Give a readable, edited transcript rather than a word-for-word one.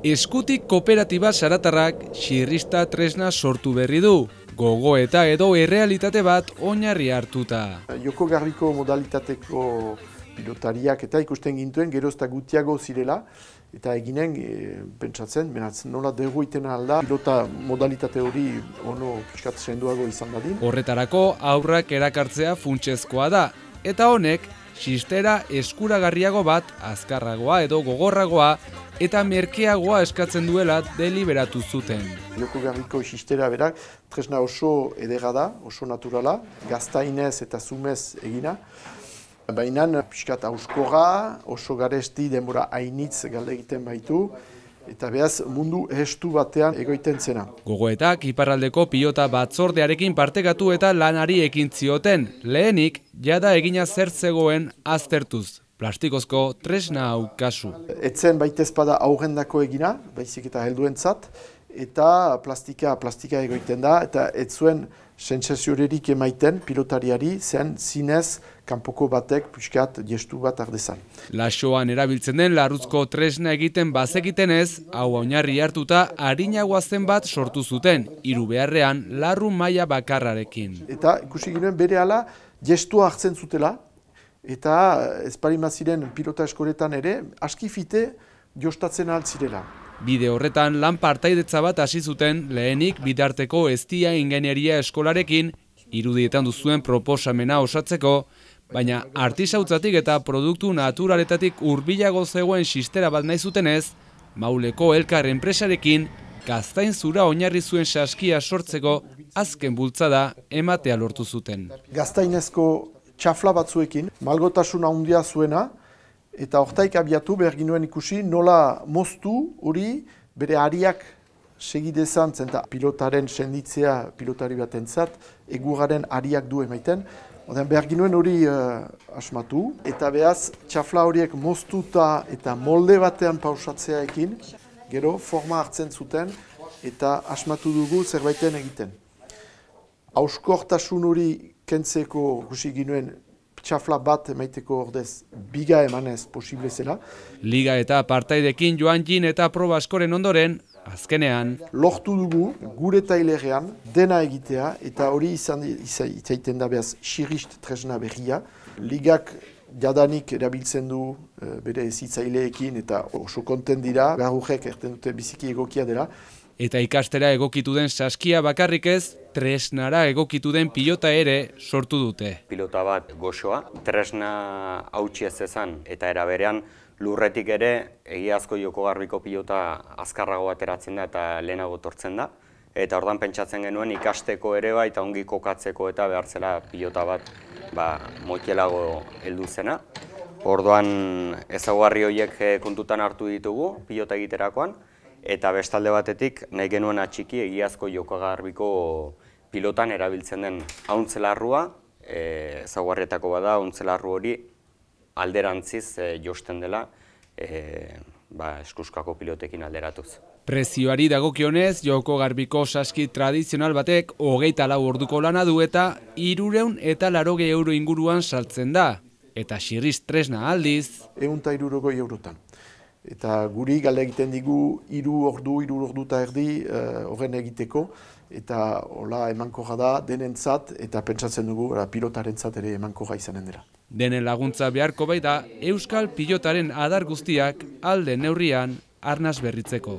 Eskutik kooperatiba Saratarrak xirrista tresna sortu berri du, gogoeta edo errealitate bat oinarri hartuta. Joko garbiko modalitateko pilotariak eta ikusten gintuen geroz eta gutiago zirela, eta eginen pentsatzen, nola dugu iten alda, pilota modalitate hori ono piskat senduago izan dadin. Horretarako aurrak erakartzea funtsezkoa da, eta honek xistera eskuragarriago bat azkarragoa edo gogorragoa eta merkeagoa eskatzen duela deliberatu zuten. Joko garbiko xistera berak tresna oso edera da, oso naturala, gaztainez eta zumez egina. Baina pixkat auskorra, oso garesti denbora hainitz galde egiten baitu, eta behaz mundu estu batean egoiten zena. Gogoetak iparraldeko pilota batzordearekin partekatu eta lanari ekin zioten, lehenik jada egina zer zegoen aztertuz. Plastikozko tresna hau kasu. Etzen baitezpada aurrendako egina, baizik eta helduentzat, eta plastika egoiten da, eta ez zuen sentsaziorerik emaiten pilotariari zen zinez kanpoko batek pixkat gestu bat ardezan. Laxoan erabiltzen den larruzko tresna egiten bazekiten ez, hau oinarri hartuta arinagoa zen bat sortu zuten, hiru beharrean larru maila bakarrarekin. Eta ikusi ginen berehala gestua hartzen zutela, eta ezparimaziren pilota eskoletan ere askifite jostatzen altzirela. Bide horretan lan partaidetza bat hasi zuten lehenik bitarteko eztia ingeniaria eskolarekin irudietan duzuen proposamena osatzeko, baina artisautzatik eta produktu naturaletatik hurbilago zegoen xistera bat nahi zutenez, Mauleko Elkar enpresarekin gaztainzura oinarri zuen saskia sortzeko azken bultzada ematea lortu zuten. Gaztainezko txafla batzuekin, malgotasun handia zuena, eta hortaik abiatu behar ginuen ikusi nola moztu hori bere ariak segidezan zenta pilotaren senditzea pilotari batentzat eguraren ariak du emaiten. Behar ginuen hori asmatu eta behaz txafla horiek moztuta eta molde batean pausatzeaekin gero forma hartzen zuten eta asmatu dugu zerbaiten egiten. Hauskortasun hori kentzeko gusi ginuen txafla bat emaiteko ordez biga emanez posible zela. Liga eta partaidekin joan jin eta proba askoren ondoren, azkenean lortu dugu gure tailerean dena egitea eta hori izaiten da behaz xirrist tresna berria. Ligak jadanik erabiltzen du bere ezitzaileekin eta oso konten dira, garrujek erten dute biziki egokia dela. Eta ikastera egokitu den saskia bakarrik ez, tresnara egokitu den pilota ere sortu dute. Pilota bat goxoa, tresna hautsi ez ezan eta era berean lurretik ere egiazko joko garbiko pilota azkarrago ateratzen da eta lehenago tortzen da. Eta ordan pentsatzen genuen ikasteko ere bai eta ongi kokatzeko eta behartzela pilota bat motielago heldu zena. Orduan ezaugarri horiek kontutan hartu ditugu pilota egiterakoan. Eta bestalde batetik nahi genuen atxiki egiazko jokagarbiko pilotan erabiltzen den hauntzelarrua, ezaugarrietako bada hauntzelarru hori alderantziz josten dela eskuskako pilotekin alderatuz. Prezioari dagokionez, joko garbiko saski tradizional batek 24 orduko lana du eta 380 euro inguruan saltzen da. Eta xirriz tresna aldiz 160 eurotan. Eta guri galde egiten digu 3 ordu eta erdi horren egiteko, eta hola emankorra da denentzat eta pentsatzen dugu pilotarentzat ere emankorra izanen dela. Denen laguntza beharko baita Euskal pilotaren adar guztiak alde neurrian arnaz berritzeko.